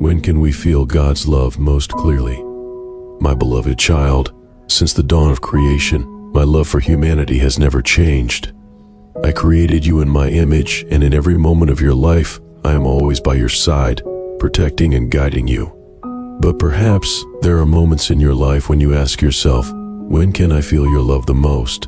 when can we feel God's love most clearly? My beloved child, since the dawn of creation, my love for humanity has never changed. I created you in my image, and in every moment of your life, I am always by your side, protecting and guiding you. But perhaps there are moments in your life when you ask yourself, when can I feel your love the most?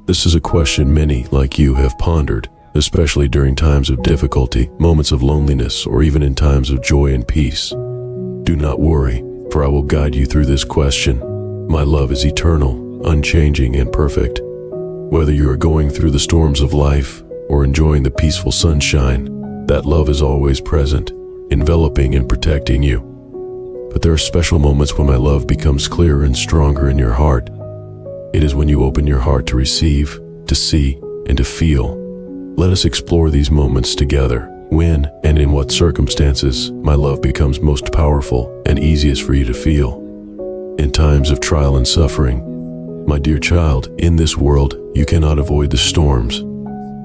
This is a question many, like you, have pondered, especially during times of difficulty, moments of loneliness, or even in times of joy and peace. Do not worry, for I will guide you through this question. My love is eternal, unchanging, and perfect. Whether you are going through the storms of life or enjoying the peaceful sunshine, that love is always present, enveloping and protecting you. But there are special moments when my love becomes clearer and stronger in your heart. It is when you open your heart to receive, to see, and to feel. Let us explore these moments together. When and in what circumstances my love becomes most powerful and easiest for you to feel. In times of trial and suffering, my dear child, in this world you cannot avoid the storms.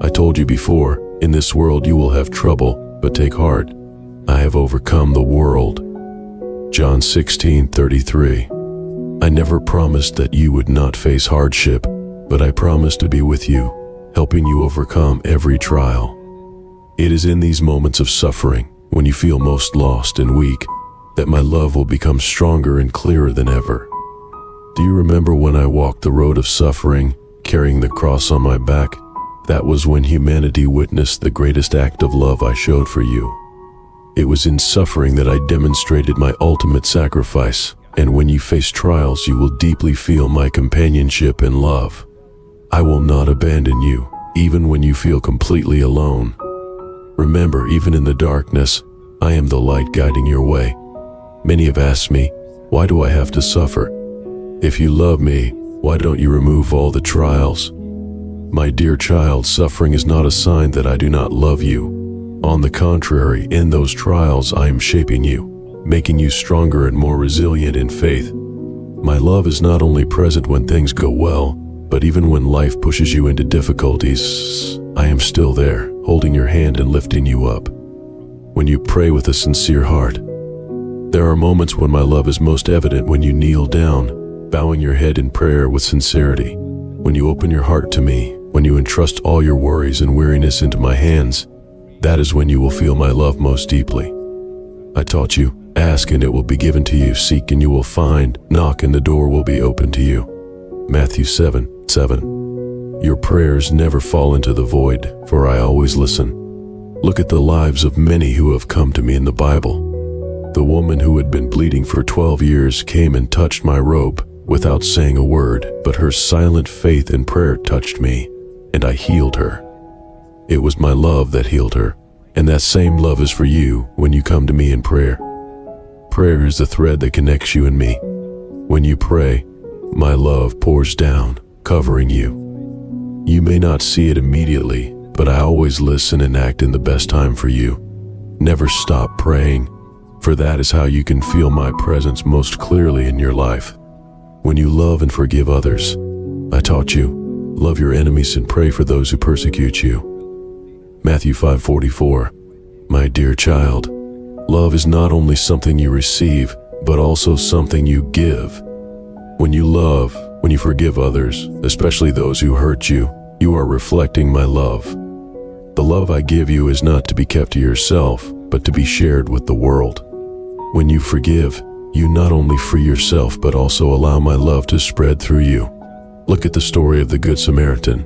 I told you before, in this world you will have trouble, but take heart. I have overcome the world. John 16:33. I never promised that you would not face hardship, but I promised to be with you, helping you overcome every trial. It is in these moments of suffering, when you feel most lost and weak, that my love will become stronger and clearer than ever. Do you remember when I walked the road of suffering, carrying the cross on my back? That was when humanity witnessed the greatest act of love I showed for you. It was in suffering that I demonstrated my ultimate sacrifice, and when you face trials, you will deeply feel my companionship and love. I will not abandon you, even when you feel completely alone. Remember, even in the darkness, I am the light guiding your way. Many have asked me, why do I have to suffer? If you love me, why don't you remove all the trials? My dear child, suffering is not a sign that I do not love you. On the contrary, in those trials I am shaping you, making you stronger and more resilient in faith. My love is not only present when things go well, but even when life pushes you into difficulties, I am still there, holding your hand and lifting you up. When you pray with a sincere heart, there are moments when my love is most evident when you kneel down, bowing your head in prayer with sincerity. When you open your heart to me, when you entrust all your worries and weariness into my hands, that is when you will feel my love most deeply. I taught you, ask and it will be given to you, seek and you will find, knock and the door will be open to you. Matthew 7:7. Your prayers never fall into the void, for I always listen. Look at the lives of many who have come to me in the Bible. The woman who had been bleeding for 12 years came and touched my robe without saying a word, but her silent faith and prayer touched me, and I healed her. It was my love that healed her, and that same love is for you when you come to me in prayer. Prayer is the thread that connects you and me. When you pray, my love pours down, covering you. You may not see it immediately, but I always listen and act in the best time for you. Never stop praying, for that is how you can feel my presence most clearly in your life. When you love and forgive others, I taught you, love your enemies and pray for those who persecute you. Matthew 5:44. My dear child, love is not only something you receive, but also something you give. When you love, when you forgive others, especially those who hurt you, you are reflecting my love. The love I give you is not to be kept to yourself, but to be shared with the world. When you forgive, you not only free yourself, but also allow my love to spread through you. Look at the story of the Good Samaritan.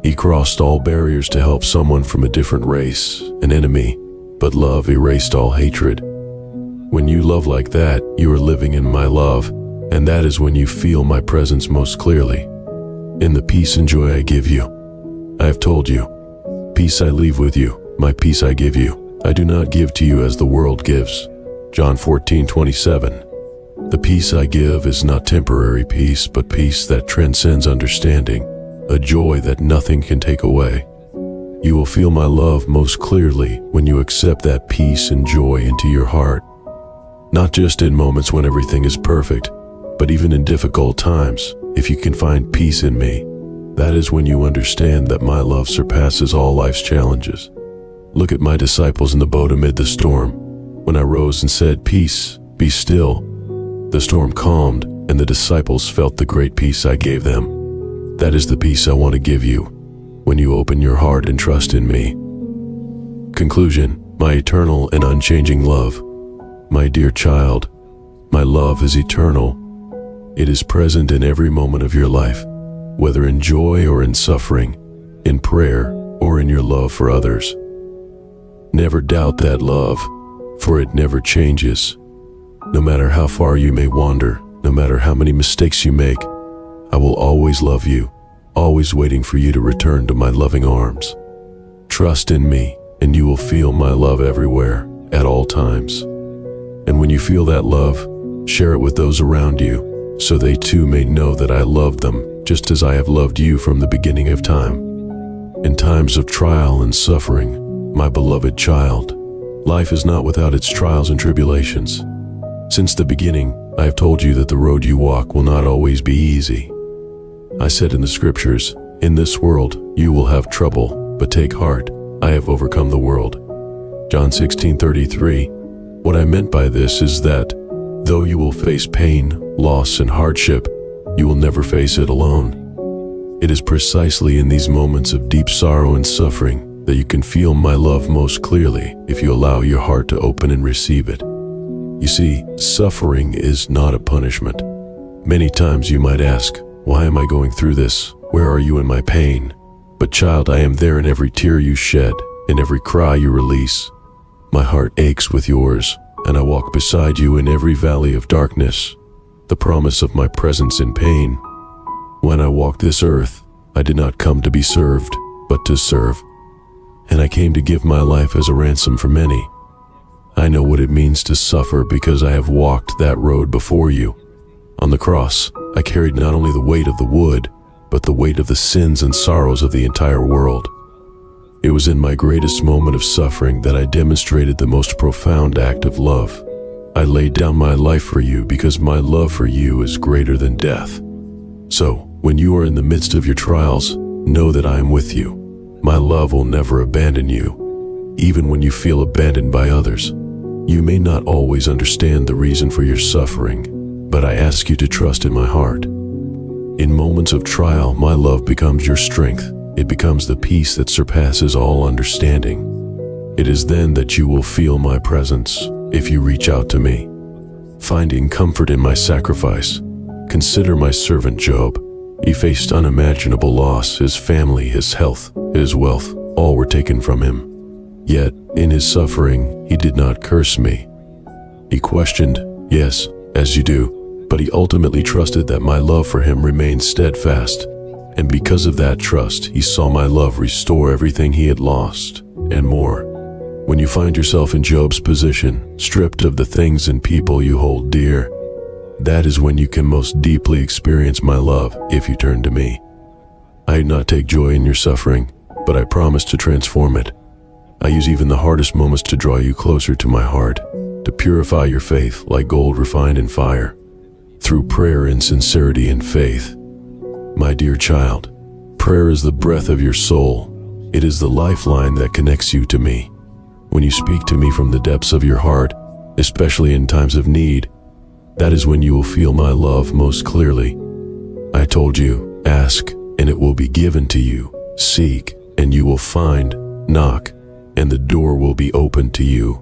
He crossed all barriers to help someone from a different race, an enemy, but love erased all hatred. When you love like that, you are living in my love, and that is when you feel my presence most clearly. In the peace and joy I give you. I have told you, peace I leave with you, my peace I give you. I do not give to you as the world gives. John 14:27. The peace I give is not temporary peace, but peace that transcends understanding, a joy that nothing can take away. You will feel my love most clearly when you accept that peace and joy into your heart. Not just in moments when everything is perfect, but even in difficult times. If you can find peace in me, that is when you understand that my love surpasses all life's challenges. Look at my disciples in the boat amid the storm. When I rose and said, "Peace, be still," the storm calmed, and the disciples felt the great peace I gave them. That is the peace I want to give you when you open your heart and trust in me. Conclusion: my eternal and unchanging love. My dear child, my love is eternal. It is present in every moment of your life, whether in joy or in suffering, in prayer or in your love for others. Never doubt that love, for it never changes. No matter how far you may wander, no matter how many mistakes you make, I will always love you, always waiting for you to return to my loving arms. Trust in me, and you will feel my love everywhere, at all times. And when you feel that love, share it with those around you, so they too may know that I love them, just as I have loved you from the beginning of time. In times of trial and suffering, my beloved child, life is not without its trials and tribulations. Since the beginning, I have told you that the road you walk will not always be easy. I said in the scriptures, "In this world you will have trouble, but take heart, I have overcome the world." John 16:33. What I meant by this is that, though you will face pain, loss, and hardship, you will never face it alone. It is precisely in these moments of deep sorrow and suffering that you can feel my love most clearly if you allow your heart to open and receive it. You see, suffering is not a punishment. Many times you might ask, "Why am I going through this? Where are you in my pain?" But child, I am there in every tear you shed, in every cry you release. My heart aches with yours, and I walk beside you in every valley of darkness, the promise of my presence in pain. When I walked this earth, I did not come to be served, but to serve. And I came to give my life as a ransom for many. I know what it means to suffer because I have walked that road before you. On the cross, I carried not only the weight of the wood, but the weight of the sins and sorrows of the entire world. It was in my greatest moment of suffering that I demonstrated the most profound act of love. I laid down my life for you because my love for you is greater than death. So, when you are in the midst of your trials, know that I am with you. My love will never abandon you, even when you feel abandoned by others. You may not always understand the reason for your suffering, but I ask you to trust in my heart. In moments of trial, my love becomes your strength. It becomes the peace that surpasses all understanding. It is then that you will feel my presence if you reach out to me. Finding comfort in my sacrifice, consider my servant Job. He faced unimaginable loss. His family, his health, his wealth, all were taken from him. Yet, in his suffering, he did not curse me. He questioned, yes, as you do, but he ultimately trusted that my love for him remained steadfast. And because of that trust, he saw my love restore everything he had lost, and more. When you find yourself in Job's position, stripped of the things and people you hold dear, that is when you can most deeply experience my love if you turn to me. I do not take joy in your suffering, but I promise to transform it. I use even the hardest moments to draw you closer to my heart, to purify your faith like gold refined in fire, through prayer and sincerity and faith. My dear child, prayer is the breath of your soul. It is the lifeline that connects you to me. When you speak to me from the depths of your heart, especially in times of need, that is when you will feel my love most clearly. I told you, ask, and it will be given to you. Seek, and you will find. Knock, and the door will be opened to you.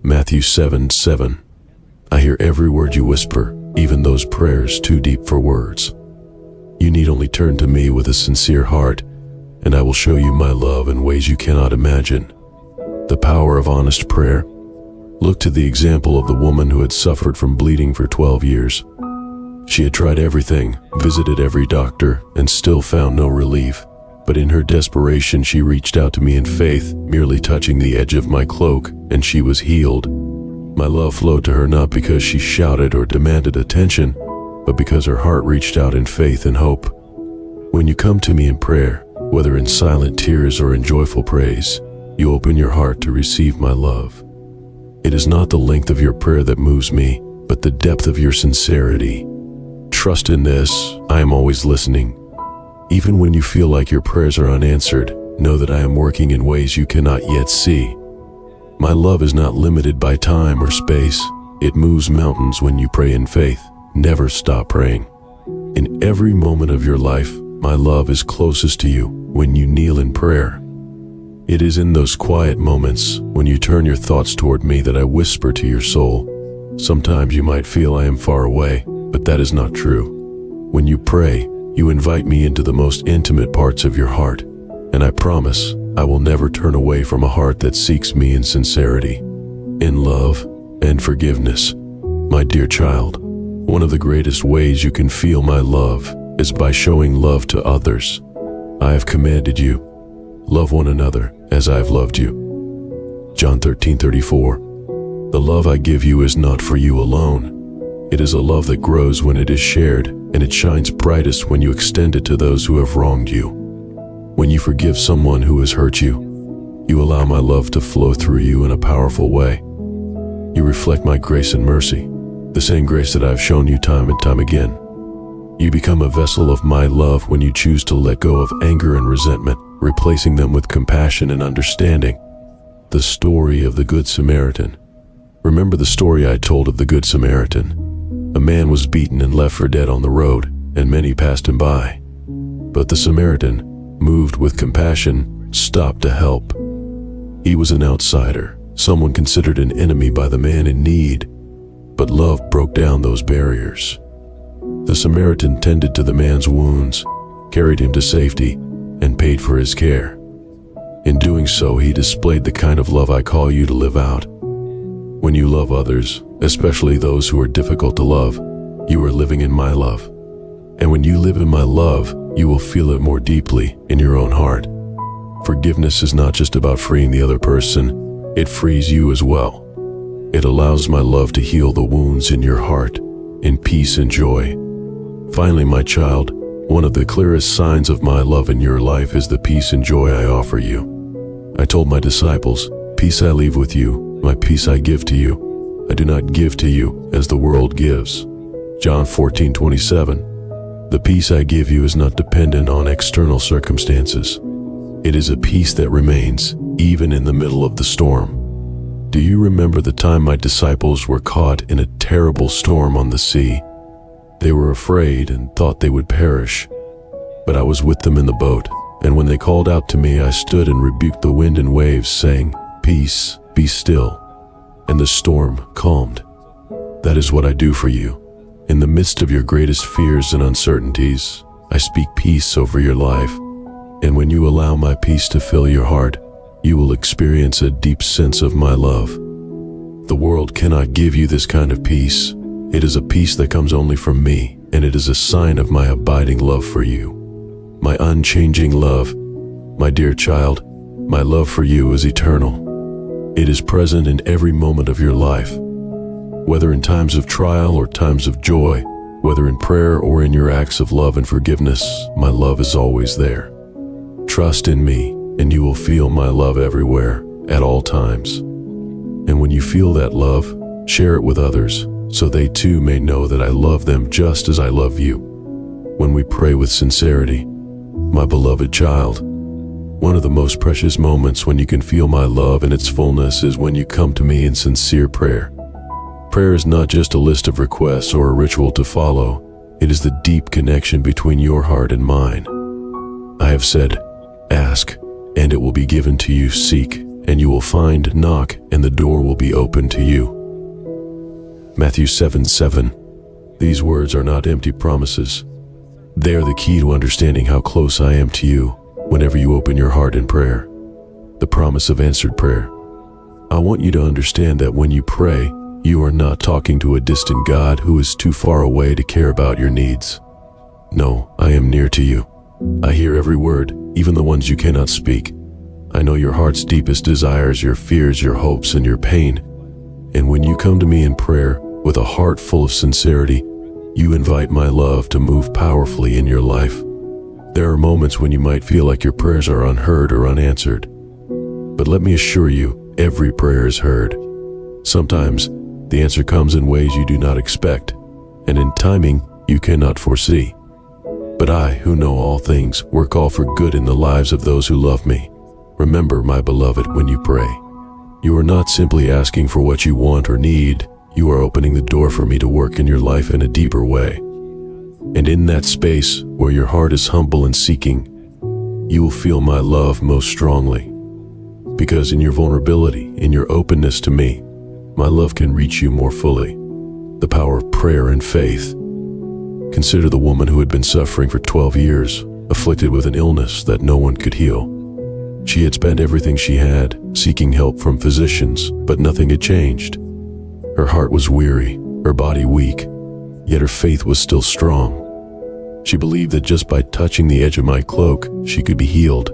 Matthew 7:7. I hear every word you whisper, even those prayers too deep for words. You need only turn to me with a sincere heart, and I will show you my love in ways you cannot imagine. The power of honest prayer. Look to the example of the woman who had suffered from bleeding for 12 years. She had tried everything, visited every doctor, and still found no relief. But in her desperation, she reached out to me in faith, merely touching the edge of my cloak, and she was healed. My love flowed to her not because she shouted or demanded attention, but because her heart reached out in faith and hope. When you come to me in prayer, whether in silent tears or in joyful praise, you open your heart to receive my love. It is not the length of your prayer that moves me, but the depth of your sincerity. Trust in this, I am always listening. Even when you feel like your prayers are unanswered, know that I am working in ways you cannot yet see. My love is not limited by time or space. It moves mountains when you pray in faith. Never stop praying. In every moment of your life, my love is closest to you when you kneel in prayer. It is in those quiet moments when you turn your thoughts toward me that I whisper to your soul. Sometimes you might feel I am far away, but that is not true. When you pray, you invite me into the most intimate parts of your heart, and I promise I will never turn away from a heart that seeks me in sincerity, in love, and forgiveness. My dear child, one of the greatest ways you can feel my love is by showing love to others. I have commanded you, love one another as I have loved you. John 13:34. The love I give you is not for you alone. It is a love that grows when it is shared, and it shines brightest when you extend it to those who have wronged you. When you forgive someone who has hurt you, you allow my love to flow through you in a powerful way. You reflect my grace and mercy, the same grace that I have shown you time and time again. You become a vessel of my love when you choose to let go of anger and resentment, replacing them with compassion and understanding. The story of the Good Samaritan. Remember the story I told of the Good Samaritan? A man was beaten and left for dead on the road, and many passed him by. But the Samaritan, moved with compassion, stopped to help. He was an outsider, someone considered an enemy by the man in need, but love broke down those barriers. The Samaritan tended to the man's wounds, carried him to safety, and paid for his care. In doing so, he displayed the kind of love I call you to live out. When you love others, especially those who are difficult to love, you are living in my love. And when you live in my love, you will feel it more deeply in your own heart. Forgiveness is not just about freeing the other person, it frees you as well. It allows my love to heal the wounds in your heart, in peace and joy. Finally, my child, one of the clearest signs of my love in your life is the peace and joy I offer you. I told my disciples, "Peace I leave with you, my peace I give to you. I do not give to you as the world gives." John 14:27. The peace I give you is not dependent on external circumstances. It is a peace that remains, even in the middle of the storm. Do you remember the time my disciples were caught in a terrible storm on the sea? They were afraid and thought they would perish. But I was with them in the boat, and when they called out to me, I stood and rebuked the wind and waves, saying, "Peace, be still." And the storm calmed. That is what I do for you. In the midst of your greatest fears and uncertainties, I speak peace over your life. And when you allow my peace to fill your heart, you will experience a deep sense of my love. The world cannot give you this kind of peace. It is a peace that comes only from me, and it is a sign of my abiding love for you. My unchanging love, my dear child, my love for you is eternal. It is present in every moment of your life. Whether in times of trial or times of joy, whether in prayer or in your acts of love and forgiveness, my love is always there. Trust in me, and you will feel my love everywhere, at all times. And when you feel that love, share it with others, so they too may know that I love them just as I love you. When we pray with sincerity, my beloved child, one of the most precious moments when you can feel my love in its fullness is when you come to me in sincere prayer. Prayer is not just a list of requests or a ritual to follow. It is the deep connection between your heart and mine. I have said, ask, and it will be given to you. Seek, and you will find. Knock, and the door will be opened to you. Matthew 7:7. These words are not empty promises. They are the key to understanding how close I am to you whenever you open your heart in prayer. The promise of answered prayer. I want you to understand that when you pray, you are not talking to a distant God who is too far away to care about your needs. No, I am near to you. I hear every word, even the ones you cannot speak. I know your heart's deepest desires, your fears, your hopes, and your pain. And when you come to me in prayer with a heart full of sincerity, you invite my love to move powerfully in your life. There are moments when you might feel like your prayers are unheard or unanswered. But let me assure you, every prayer is heard. Sometimes, the answer comes in ways you do not expect, and in timing you cannot foresee. But I, who know all things, work all for good in the lives of those who love me. Remember, my beloved, when you pray, You are not simply asking for what you want or need. You are opening the door for me to work in your life in a deeper way. And in that space where your heart is humble and seeking, you will feel my love most strongly. Because in your vulnerability, in your openness to me, my love can reach you more fully. The power of prayer and faith. Consider the woman who had been suffering for 12 years, afflicted with an illness that no one could heal. She had spent everything she had, seeking help from physicians, but nothing had changed. Her heart was weary, her body weak, yet her faith was still strong. She believed that just by touching the edge of my cloak, she could be healed.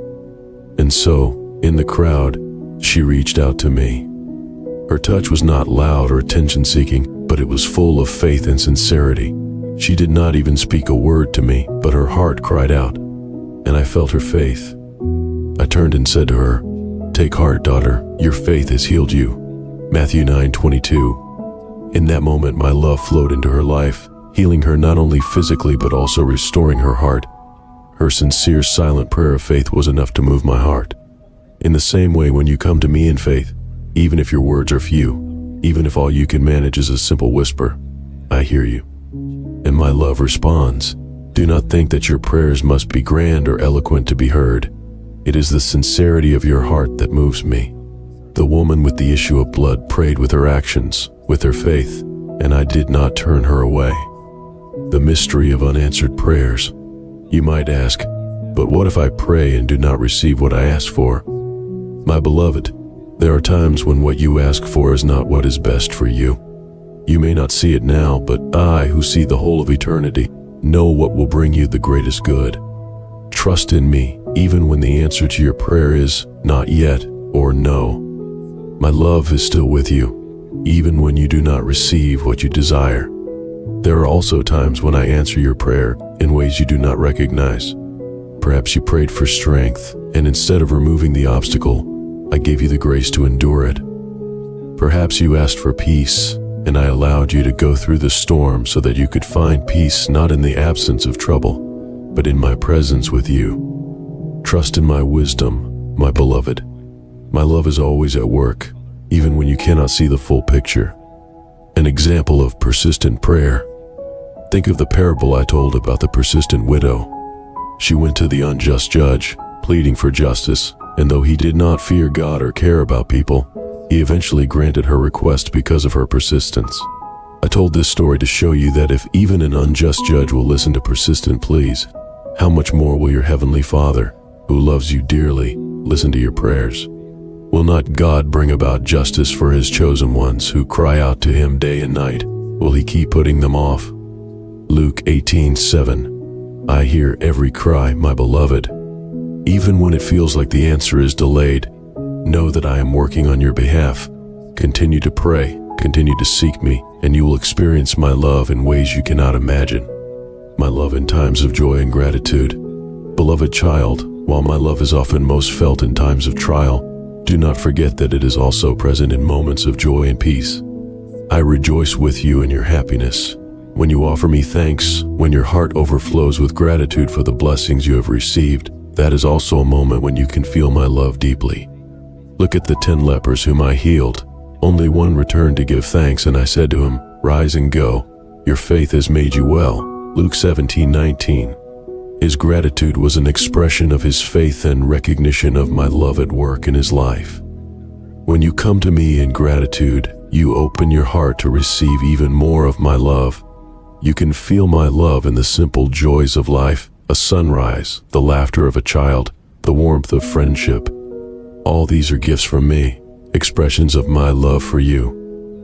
And so, in the crowd, she reached out to me. Her touch was not loud or attention-seeking, but it was full of faith and sincerity. She did not even speak a word to me, but her heart cried out, and I felt her faith. I turned and said to her, "Take heart, daughter, your faith has healed you." Matthew 9:22. In that moment, my love flowed into her life, healing her not only physically but also restoring her heart. Her sincere, silent prayer of faith was enough to move my heart. In the same way, when you come to me in faith, even if your words are few, even if all you can manage is a simple whisper, I hear you. And my love responds. Do not think that your prayers must be grand or eloquent to be heard. It is the sincerity of your heart that moves me. The woman with the issue of blood prayed with her actions, with her faith, and I did not turn her away. The mystery of unanswered prayers. You might ask, but what if I pray and do not receive what I ask for? My beloved, there are times when what you ask for is not what is best for you. You may not see it now, but I, who see the whole of eternity, know what will bring you the greatest good. Trust in me, even when the answer to your prayer is not yet or no. My love is still with you, even when you do not receive what you desire. There are also times when I answer your prayer in ways you do not recognize. Perhaps you prayed for strength, and instead of removing the obstacle, I gave you the grace to endure it. Perhaps you asked for peace, and I allowed you to go through the storm so that you could find peace not in the absence of trouble, but in my presence with you. Trust in my wisdom, my beloved. My love is always at work, even when you cannot see the full picture. An example of persistent prayer. Think of the parable I told about the persistent widow. She went to the unjust judge, pleading for justice, and though he did not fear God or care about people, he eventually granted her request because of her persistence. I told this story to show you that if even an unjust judge will listen to persistent pleas, how much more will your heavenly Father, who loves you dearly, listen to your prayers? Will not God bring about justice for his chosen ones who cry out to him day and night? Will he keep putting them off? Luke 18:7. I hear every cry, my beloved. Even when it feels like the answer is delayed, know that I am working on your behalf. Continue to pray, continue to seek me, and you will experience my love in ways you cannot imagine. My love in times of joy and gratitude. Beloved child, while my love is often most felt in times of trial, do not forget that it is also present in moments of joy and peace. I rejoice with you in your happiness. When you offer me thanks, when your heart overflows with gratitude for the blessings you have received, that is also a moment when you can feel my love deeply. Look at the 10 lepers whom I healed. Only one returned to give thanks, and I said to him, "Rise and go. Your faith has made you well." Luke 17:19. His gratitude was an expression of his faith and recognition of my love at work in his life. When you come to me in gratitude, you open your heart to receive even more of my love. You can feel my love in the simple joys of life, a sunrise, the laughter of a child, the warmth of friendship. All these are gifts from me, expressions of my love for you.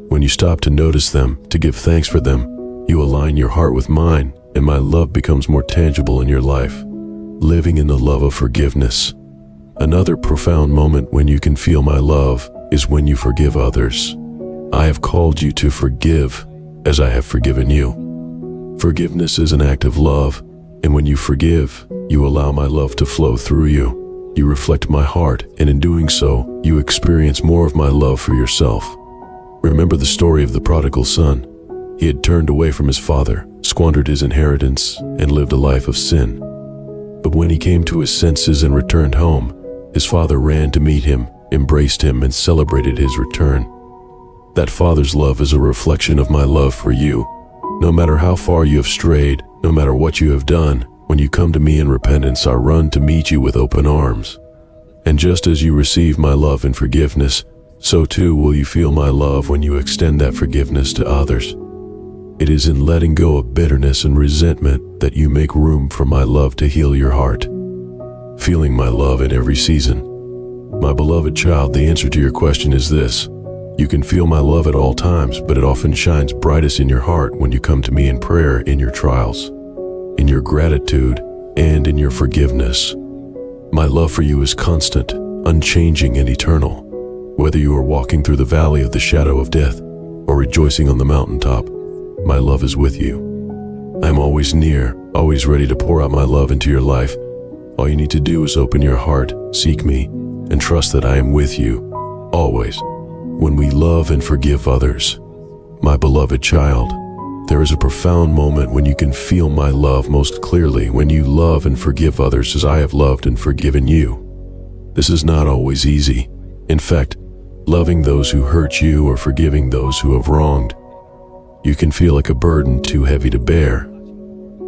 When you stop to notice them, to give thanks for them, you align your heart with mine, and my love becomes more tangible in your life. Living in the love of forgiveness. Another profound moment when you can feel my love is when you forgive others. I have called you to forgive as I have forgiven you. Forgiveness is an act of love, and when you forgive, you allow my love to flow through you. You reflect my heart, and in doing so, you experience more of my love for yourself. Remember the story of the prodigal son. He had turned away from his father, squandered his inheritance, and lived a life of sin. But when he came to his senses and returned home, his father ran to meet him, embraced him, and celebrated his return. That Father's love is a reflection of my love for you. No matter how far you have strayed, no matter what you have done, when you come to me in repentance, I run to meet you with open arms. And just as you receive my love and forgiveness, so too will you feel my love when you extend that forgiveness to others. It is in letting go of bitterness and resentment that you make room for my love to heal your heart. Feeling my love in every season. My beloved child, the answer to your question is this. You can feel my love at all times, but it often shines brightest in your heart when you come to me in prayer, in your trials, in your gratitude, and in your forgiveness. My love for you is constant, unchanging, and eternal. Whether you are walking through the valley of the shadow of death or rejoicing on the mountaintop, my love is with you. I am always near, always ready to pour out my love into your life. All you need to do is open your heart, seek me, and trust that I am with you, always. When we love and forgive others, my beloved child, there is a profound moment when you can feel my love most clearly, when you love and forgive others as I have loved and forgiven you. This is not always easy. In fact, loving those who hurt you or forgiving those who have wronged you can feel like a burden too heavy to bear.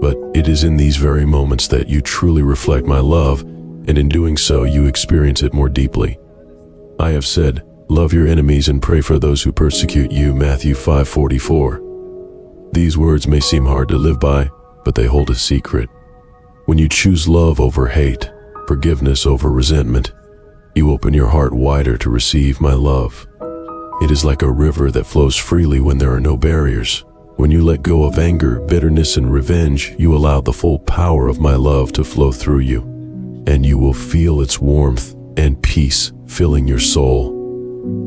But it is in these very moments that you truly reflect my love, and in doing so, you experience it more deeply. I have said, love your enemies and pray for those who persecute you, Matthew 5:44. These words may seem hard to live by, but they hold a secret. When you choose love over hate, forgiveness over resentment, you open your heart wider to receive my love. It is like a river that flows freely when there are no barriers. When you let go of anger, bitterness, and revenge, you allow the full power of my love to flow through you, and you will feel its warmth and peace filling your soul,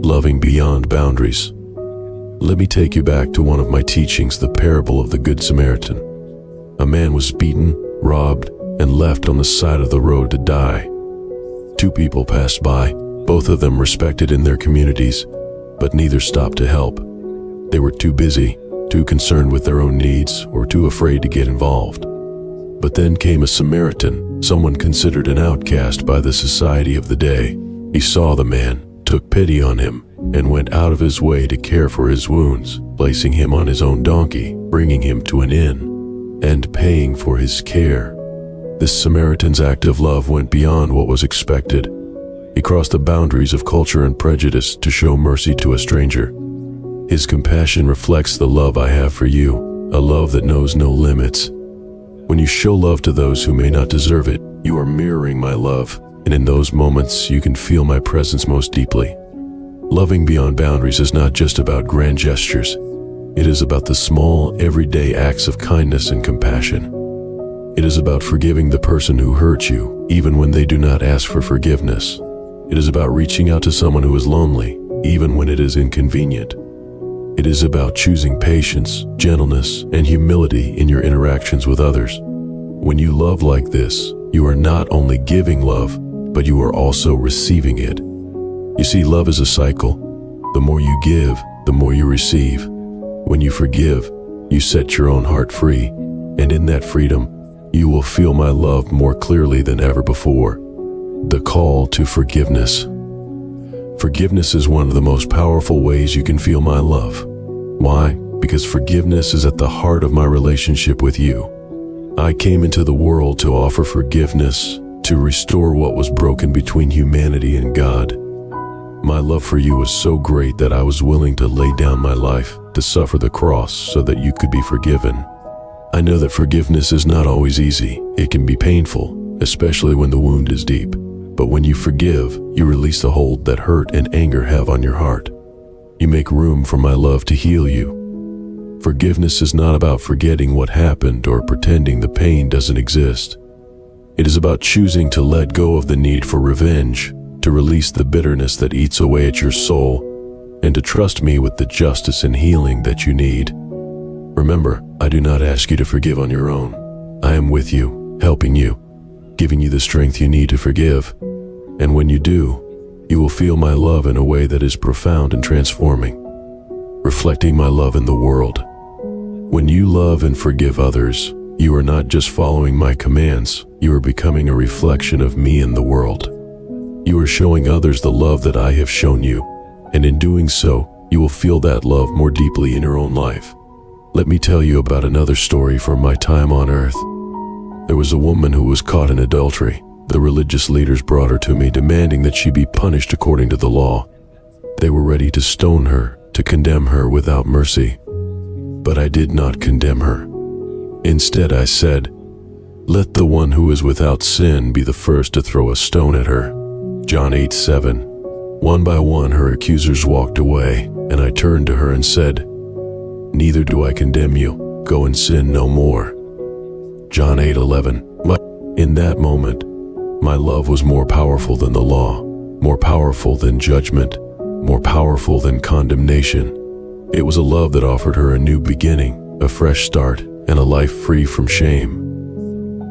loving beyond boundaries. Let me take you back to one of my teachings, the parable of the Good Samaritan. A man was beaten, robbed, and left on the side of the road to die. Two people passed by, both of them respected in their communities, but neither stopped to help. They were too busy, too concerned with their own needs, or too afraid to get involved. But then came a Samaritan, someone considered an outcast by the society of the day. He saw the man, took pity on him, and went out of his way to care for his wounds, placing him on his own donkey, bringing him to an inn, and paying for his care. This Samaritan's act of love went beyond what was expected. He crossed the boundaries of culture and prejudice to show mercy to a stranger. His compassion reflects the love I have for you, a love that knows no limits. When you show love to those who may not deserve it, you are mirroring my love, and in those moments you can feel my presence most deeply. Loving beyond boundaries is not just about grand gestures. It is about the small, everyday acts of kindness and compassion. It is about forgiving the person who hurt you, even when they do not ask for forgiveness. It is about reaching out to someone who is lonely, even when it is inconvenient. It is about choosing patience, gentleness, and humility in your interactions with others. When you love like this, you are not only giving love, but you are also receiving it. You see, love is a cycle. The more you give, the more you receive. When you forgive, you set your own heart free, and in that freedom, you will feel my love more clearly than ever before. The call to forgiveness. Forgiveness is one of the most powerful ways you can feel my love. Why? Because forgiveness is at the heart of my relationship with you. I came into the world to offer forgiveness, to restore what was broken between humanity and God. My love for you was so great that I was willing to lay down my life, to suffer the cross so that you could be forgiven. I know that forgiveness is not always easy. It can be painful, especially when the wound is deep. But when you forgive, you release the hold that hurt and anger have on your heart. You make room for my love to heal you. Forgiveness is not about forgetting what happened or pretending the pain doesn't exist. It is about choosing to let go of the need for revenge, to release the bitterness that eats away at your soul, and to trust me with the justice and healing that you need. Remember, I do not ask you to forgive on your own. I am with you, helping you, giving you the strength you need to forgive. And when you do, you will feel my love in a way that is profound and transforming, reflecting my love in the world. When you love and forgive others, you are not just following my commands, you are becoming a reflection of me in the world. You are showing others the love that I have shown you, and in doing so, you will feel that love more deeply in your own life. Let me tell you about another story from my time on earth. There was a woman who was caught in adultery. The religious leaders brought her to me, demanding that she be punished according to the law. They were ready to stone her, to condemn her without mercy. But I did not condemn her. Instead, I said, "Let the one who is without sin be the first to throw a stone at her." John 8:7. One by one her accusers walked away, and I turned to her and said, "Neither do I condemn you. Go and sin no more." John 8:11. But in that moment, my love was more powerful than the law, more powerful than judgment, more powerful than condemnation. It was a love that offered her a new beginning, a fresh start, and a life free from shame.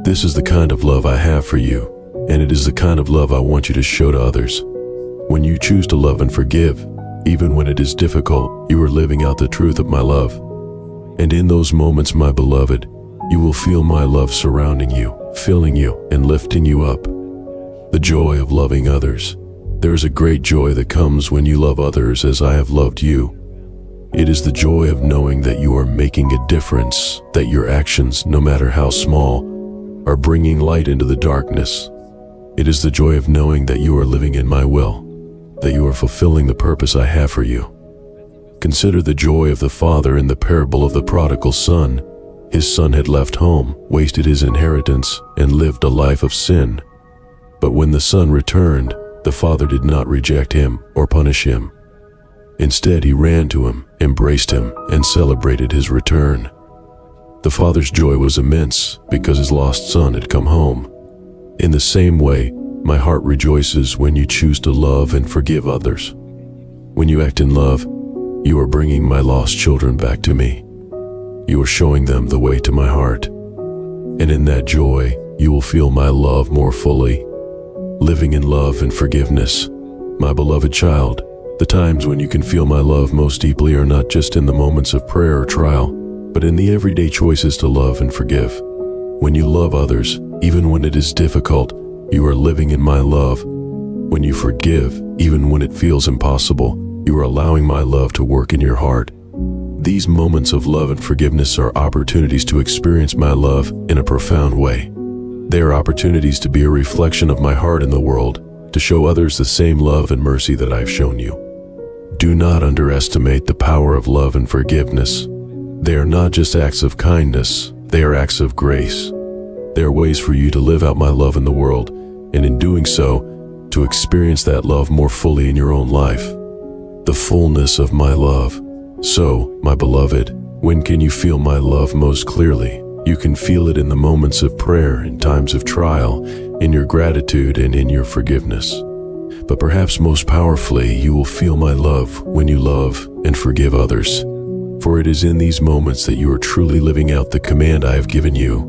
This is the kind of love I have for you, and it is the kind of love I want you to show to others. When you choose to love and forgive, even when it is difficult, you are living out the truth of my love. And in those moments, my beloved, you will feel my love surrounding you, filling you, and lifting you up. The joy of loving others. There is a great joy that comes when you love others as I have loved you. It is the joy of knowing that you are making a difference, that your actions, no matter how small, are bringing light into the darkness. It is the joy of knowing that you are living in my will, that you are fulfilling the purpose I have for you. Consider the joy of the father in the parable of the prodigal son. His son had left home, wasted his inheritance, and lived a life of sin. But when the son returned, the father did not reject him or punish him. Instead, he ran to him, embraced him, and celebrated his return. The father's joy was immense because his lost son had come home. In the same way, my heart rejoices when you choose to love and forgive others. When you act in love, you are bringing my lost children back to me. You are showing them the way to my heart. And in that joy, you will feel my love more fully. Living in love and forgiveness. My beloved child, the times when you can feel my love most deeply are not just in the moments of prayer or trial, but in the everyday choices to love and forgive. When you love others, even when it is difficult, you are living in my love. When you forgive, even when it feels impossible, you are allowing my love to work in your heart. These moments of love and forgiveness are opportunities to experience my love in a profound way. They are opportunities to be a reflection of my heart in the world, to show others the same love and mercy that I've shown you. Do not underestimate the power of love and forgiveness. They are not just acts of kindness, they are acts of grace. They are ways for you to live out my love in the world, and in doing so, to experience that love more fully in your own life. The fullness of my love. So, my beloved, when can you feel my love most clearly? You can feel it in the moments of prayer, in times of trial, in your gratitude, and in your forgiveness. But perhaps most powerfully, you will feel my love when you love and forgive others. For it is in these moments that you are truly living out the command I have given you.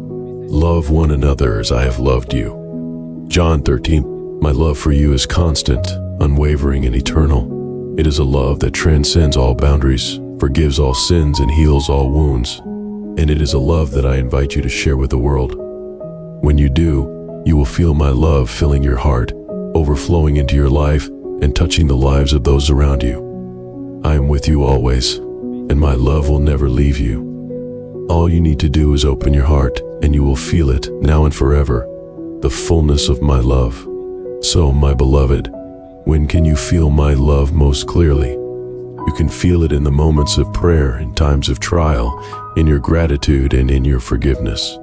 Love one another as I have loved you. John 13. My love for you is constant, unwavering, and eternal. It is a love that transcends all boundaries, forgives all sins, and heals all wounds. And it is a love that I invite you to share with the world. When you do, you will feel my love filling your heart, overflowing into your life, and touching the lives of those around you. I am with you always, and my love will never leave you. All you need to do is open your heart, and you will feel it, now and forever, the fullness of my love. So, my beloved, when can you feel my love most clearly? You can feel it in the moments of prayer, in times of trial, in your gratitude, and in your forgiveness.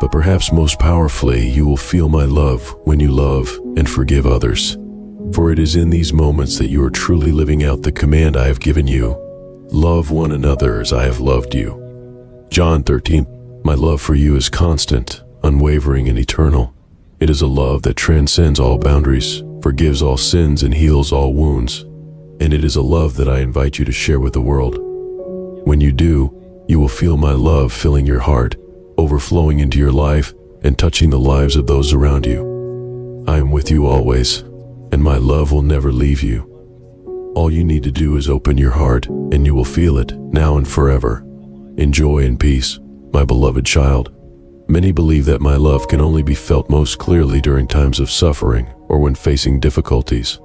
But perhaps most powerfully, you will feel my love when you love and forgive others. For it is in these moments that you are truly living out the command I have given you. Love one another as I have loved you. John 13. My love for you is constant, unwavering, and eternal. It is a love that transcends all boundaries, forgives all sins, and heals all wounds. And it is a love that I invite you to share with the world. When you do, you will feel my love filling your heart, overflowing into your life, and touching the lives of those around you. I am with you always, and my love will never leave you. All you need to do is open your heart, and you will feel it, now and forever. In joy and peace, my beloved child. Many believe that my love can only be felt most clearly during times of suffering or when facing difficulties.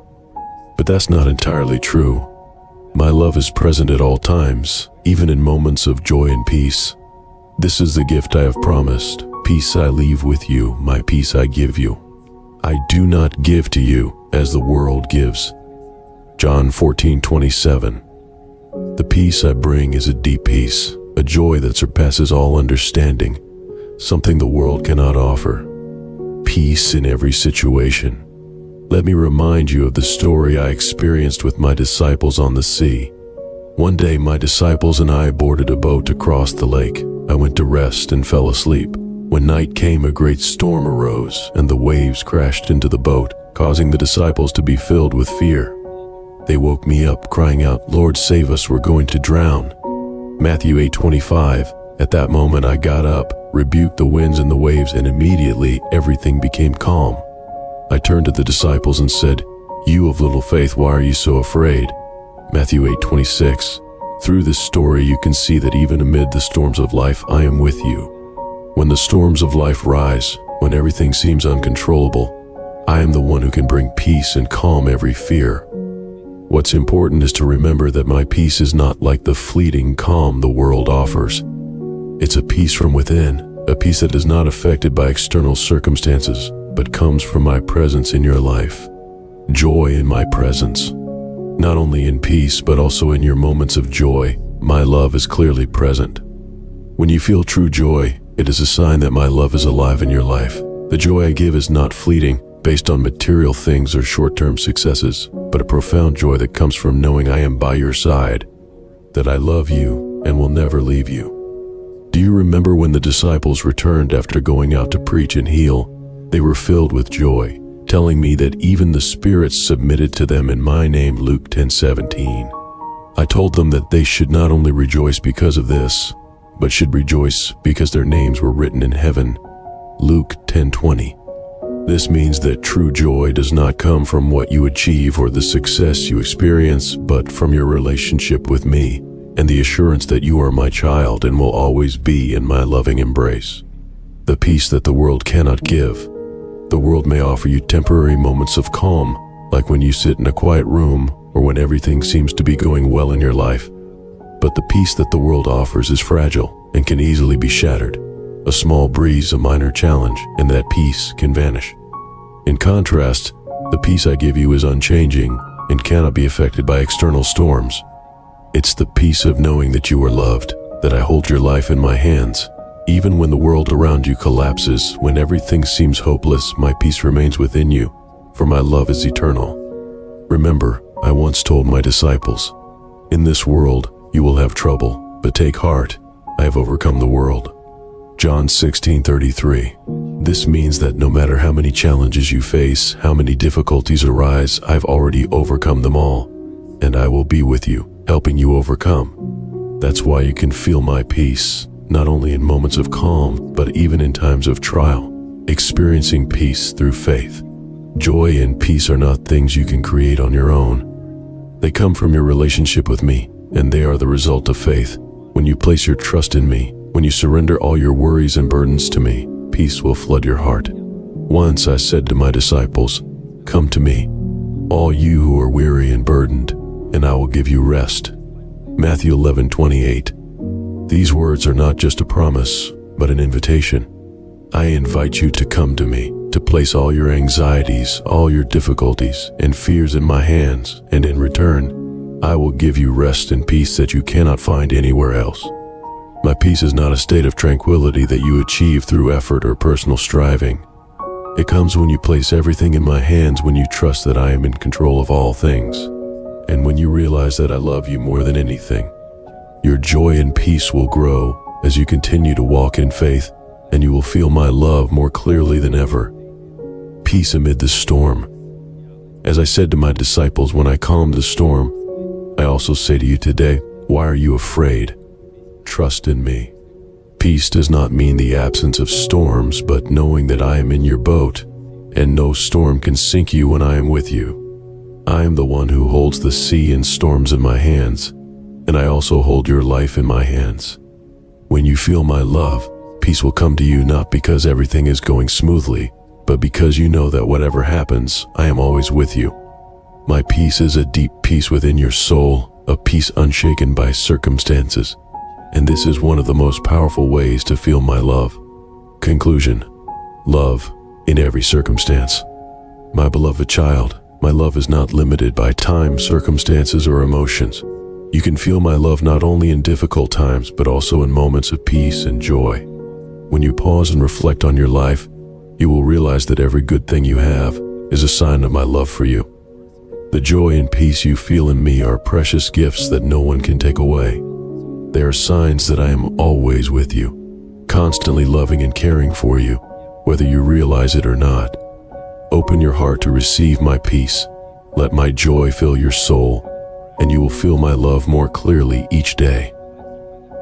But that's not entirely true. My love is present at all times, even in moments of joy and peace. This is the gift I have promised. Peace I leave with you, my peace I give you. I do not give to you as the world gives. John 14:27. The peace I bring is a deep peace, a joy that surpasses all understanding, something the world cannot offer. Peace in every situation. Let me remind you of the story I experienced with my disciples on the sea. One day, my disciples and I boarded a boat to cross the lake. I went to rest and fell asleep. When night came, a great storm arose, and the waves crashed into the boat, causing the disciples to be filled with fear. They woke me up, crying out, "Lord, save us, we're going to drown." Matthew 8:25. At that moment I got up, rebuked the winds and the waves, and immediately everything became calm. I turned to the disciples and said, "You of little faith, why are you so afraid?" Matthew 8:26. Through this story you can see that even amid the storms of life, I am with you. When the storms of life rise, when everything seems uncontrollable, I am the one who can bring peace and calm every fear. What's important is to remember that my peace is not like the fleeting calm the world offers. It's a peace from within, a peace that is not affected by external circumstances, but comes from my presence in your life. Joy in my presence. Not only in peace, but also in your moments of joy, my love is clearly present. When you feel true joy, it is a sign that my love is alive in your life. The joy I give is not fleeting, based on material things or short-term successes, but a profound joy that comes from knowing I am by your side, that I love you and will never leave you. Do you remember when the disciples returned after going out to preach and heal? They were filled with joy, telling me that even the spirits submitted to them in my name, Luke 10:17. I told them that they should not only rejoice because of this, but should rejoice because their names were written in heaven, Luke 10:20. This means that true joy does not come from what you achieve or the success you experience, but from your relationship with me and the assurance that you are my child and will always be in my loving embrace. The peace that the world cannot give. The world may offer you temporary moments of calm, like when you sit in a quiet room or when everything seems to be going well in your life. But the peace that the world offers is fragile and can easily be shattered. A small breeze, a minor challenge, and that peace can vanish. In contrast, the peace I give you is unchanging and cannot be affected by external storms. It's the peace of knowing that you are loved, that I hold your life in my hands. Even when the world around you collapses, when everything seems hopeless, my peace remains within you, for my love is eternal. Remember, I once told my disciples, "In this world you will have trouble, but take heart, I have overcome the world." John 16:33. This means that no matter how many challenges you face, how many difficulties arise, I've already overcome them all, and I will be with you, helping you overcome. That's why you can feel my peace, not only in moments of calm, but even in times of trial, experiencing peace through faith. Joy and peace are not things you can create on your own. They come from your relationship with me, and they are the result of faith. When you place your trust in me, when you surrender all your worries and burdens to me, peace will flood your heart. Once I said to my disciples, "Come to me, all you who are weary and burdened, and I will give you rest." Matthew 11:28. These words are not just a promise, but an invitation. I invite you to come to me, to place all your anxieties, all your difficulties, and fears in my hands, and in return, I will give you rest and peace that you cannot find anywhere else. My peace is not a state of tranquility that you achieve through effort or personal striving. It comes when you place everything in my hands, when you trust that I am in control of all things, and when you realize that I love you more than anything. Your joy and peace will grow as you continue to walk in faith, and you will feel my love more clearly than ever. Peace amid the storm. As I said to my disciples when I calmed the storm, I also say to you today, why are you afraid? Trust in me. Peace does not mean the absence of storms, but knowing that I am in your boat, and no storm can sink you when I am with you. I am the one who holds the sea and storms in my hands, and I also hold your life in my hands. When you feel my love, Peace will come to you not because everything is going smoothly, but because you know that whatever happens, I am always with you. My peace is a deep peace within your soul, a peace unshaken by circumstances. And this is one of the most powerful ways to feel my love. Conclusion: love in every circumstance. My beloved child, my love is not limited by time, circumstances, or emotions. You can feel my love not only in difficult times, but also in moments of peace and joy. When you pause and reflect on your life, you will realize that every good thing you have is a sign of my love for you. The joy and peace you feel in me are precious gifts that no one can take away. They are signs that I am always with you, constantly loving and caring for you, whether you realize it or not. Open your heart to receive my peace. Let my joy fill your soul, and you will feel my love more clearly each day.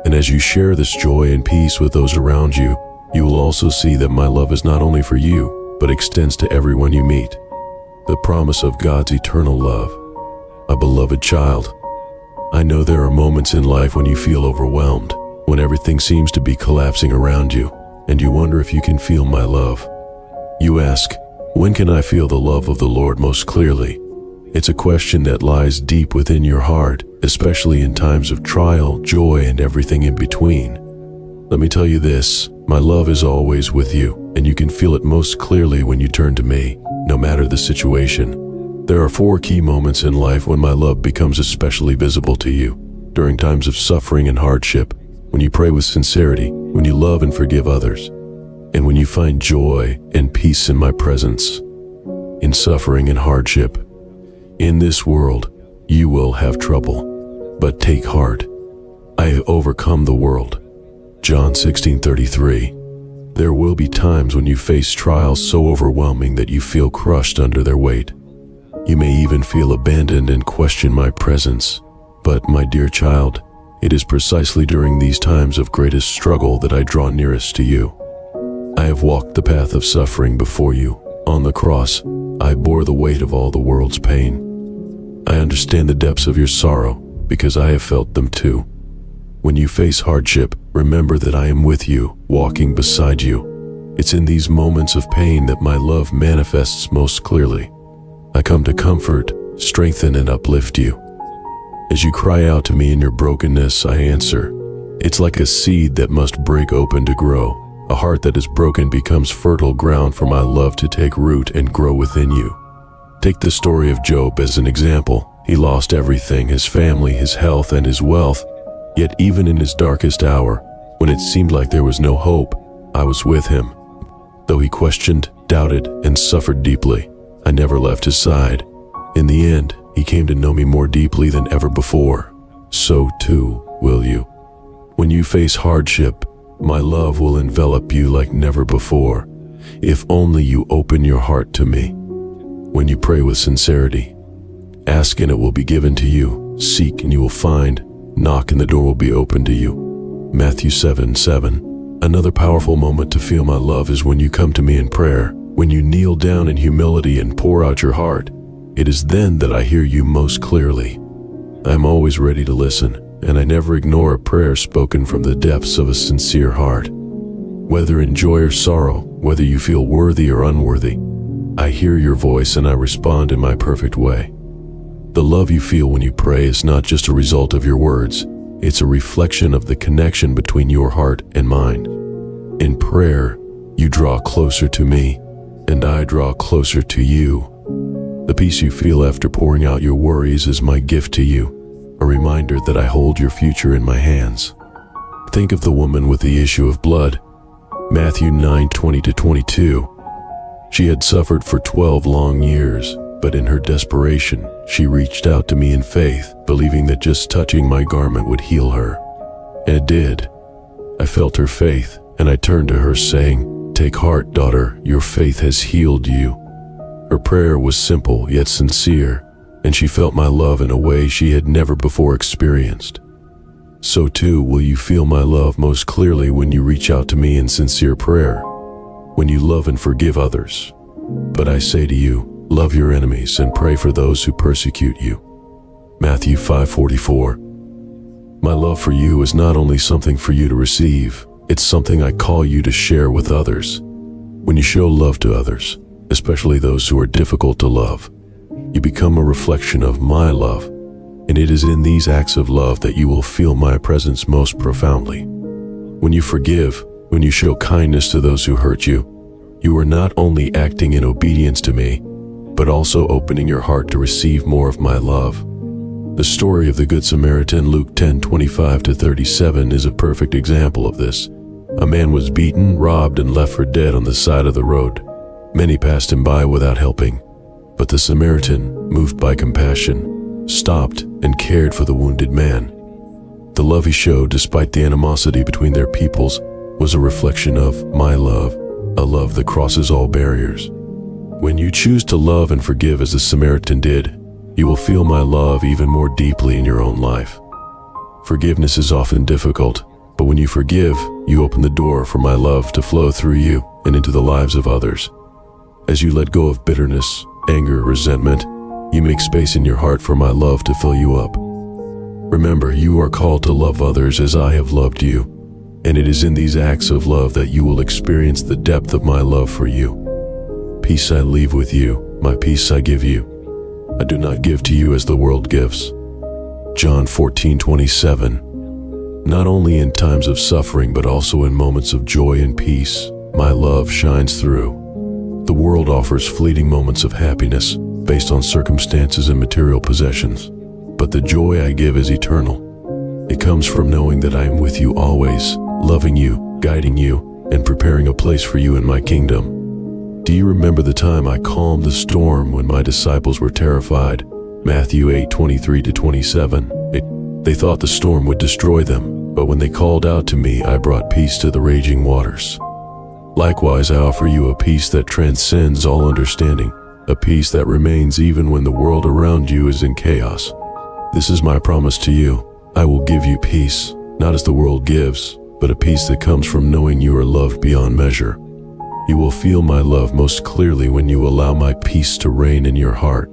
And as you share this joy and peace with those around you, you will also see that my love is not only for you, but extends to everyone you meet. The promise of God's eternal love. My beloved child, I know there are moments in life when you feel overwhelmed, when everything seems to be collapsing around you, and you wonder if you can feel my love. You ask, when can I feel the love of the Lord most clearly? It's a question that lies deep within your heart, especially in times of trial, joy, and everything in between. Let me tell you this, my love is always with you, and you can feel it most clearly when you turn to me, no matter the situation. There are 4 key moments in life when my love becomes especially visible to you: during times of suffering and hardship, when you pray with sincerity, when you love and forgive others, and when you find joy and peace in my presence. In suffering and hardship, in this world, you will have trouble, but take heart. I have overcome the world. John 16:33. There will be times when you face trials so overwhelming that you feel crushed under their weight. You may even feel abandoned and question my presence. But, my dear child, it is precisely during these times of greatest struggle that I draw nearest to you. I have walked the path of suffering before you. On the cross, I bore the weight of all the world's pain. I understand the depths of your sorrow because I have felt them too. When you face hardship, remember that I am with you, walking beside you. It's in these moments of pain that my love manifests most clearly. I come to comfort, strengthen, and uplift you. As you cry out to me in your brokenness, I answer. It's like a seed that must break open to grow. A heart that is broken becomes fertile ground for my love to take root and grow within you. Take the story of Job as an example. He lost everything, his family, his health, and his wealth. Yet even in his darkest hour, when it seemed like there was no hope, I was with him. Though he questioned, doubted, and suffered deeply, I never left his side. In the end, he came to know me more deeply than ever before. So too will you. When you face hardship, my love will envelop you like never before, if only you open your heart to me. When you pray with sincerity, ask and it will be given to you. Seek and you will find. Knock and the door will be opened to you. Matthew 7:7. Another powerful moment to feel my love is when you come to me in prayer, when you kneel down in humility and pour out your heart. It is then that I hear you most clearly. I am always ready to listen, and I never ignore a prayer spoken from the depths of a sincere heart. Whether in joy or sorrow, whether you feel worthy or unworthy, I hear your voice and I respond in my perfect way. The love you feel when you pray is not just a result of your words, it's a reflection of the connection between your heart and mine. In prayer, you draw closer to me, and I draw closer to you. The peace you feel after pouring out your worries is my gift to you, a reminder that I hold your future in my hands. Think of the woman with the issue of blood, Matthew 9:20-22. She had suffered for 12 long years, but in her desperation, she reached out to me in faith, believing that just touching my garment would heal her. And it did. I felt her faith, and I turned to her saying, "Take heart, daughter, your faith has healed you." Her prayer was simple yet sincere, and she felt my love in a way she had never before experienced. So too will you feel my love most clearly when you reach out to me in sincere prayer, when you love and forgive others. But I say to you, love your enemies and pray for those who persecute you. Matthew 5:44. My love for you is not only something for you to receive, It's something I call you to share with others. When you show love to others, especially those who are difficult to love, you become a reflection of my love, and it is in these acts of love that you will feel my presence most profoundly. When you forgive, when you show kindness to those who hurt you, you are not only acting in obedience to me, but also opening your heart to receive more of my love. The story of the Good Samaritan, Luke 10:25-37, is a perfect example of this. A man was beaten, robbed, and left for dead on the side of the road. Many passed him by without helping, but the Samaritan, moved by compassion, stopped and cared for the wounded man. The love he showed, despite the animosity between their peoples, was a reflection of my love, a love that crosses all barriers. When you choose to love and forgive as the Samaritan did, you will feel my love even more deeply in your own life. Forgiveness is often difficult, but when you forgive, you open the door for my love to flow through you and into the lives of others. As you let go of bitterness, anger, resentment, you make space in your heart for my love to fill you up. Remember, you are called to love others as I have loved you, and it is in these acts of love that you will experience the depth of my love for you. Peace I leave with you, my peace I give you. I do not give to you as the world gives. John 14:27. Not only in times of suffering, but also in moments of joy and peace, my love shines through. The world offers fleeting moments of happiness based on circumstances and material possessions, but the joy I give is eternal. It comes from knowing that I am with you always, loving you, guiding you, and preparing a place for you in my kingdom. Do you remember the time I calmed the storm when my disciples were terrified? Matthew 8:23-27. They thought the storm would destroy them, but when they called out to me, I brought peace to the raging waters. Likewise, I offer you a peace that transcends all understanding, a peace that remains even when the world around you is in chaos. This is my promise to you. I will give you peace, not as the world gives, but a peace that comes from knowing you are loved beyond measure. You will feel my love most clearly when you allow my peace to reign in your heart.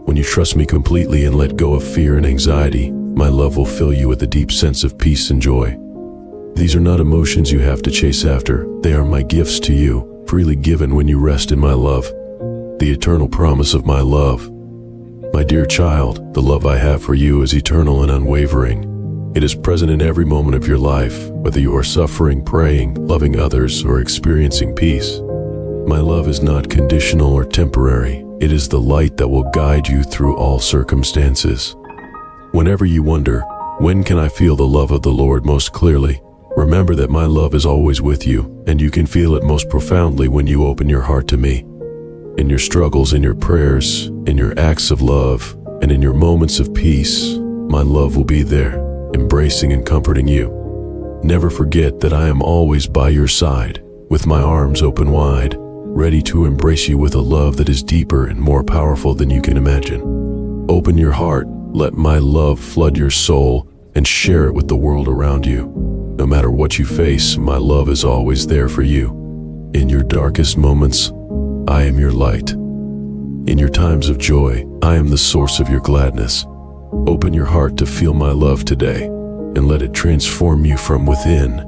When you trust me completely and let go of fear and anxiety, my love will fill you with a deep sense of peace and joy. These are not emotions you have to chase after. They are my gifts to you, freely given when you rest in my love, the eternal promise of my love. My dear child, the love I have for you is eternal and unwavering. It is present in every moment of your life, whether you are suffering, praying, loving others, or experiencing peace. My love is not conditional or temporary. It is the light that will guide you through all circumstances. Whenever you wonder, when can I feel the love of the Lord most clearly? Remember that my love is always with you, and you can feel it most profoundly when you open your heart to me. In your struggles, in your prayers, in your acts of love, and in your moments of peace, my love will be there, embracing and comforting you. Never forget that I am always by your side, with my arms open wide, ready to embrace you with a love that is deeper and more powerful than you can imagine. Open your heart, let my love flood your soul, and share it with the world around you. No matter what you face, my love is always there for you. In your darkest moments, I am your light. In your times of joy, I am the source of your gladness. Open your heart to feel my love today, and let it transform you from within.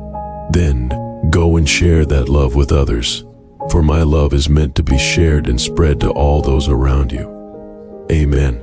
Then, go and share that love with others, for my love is meant to be shared and spread to all those around you. Amen.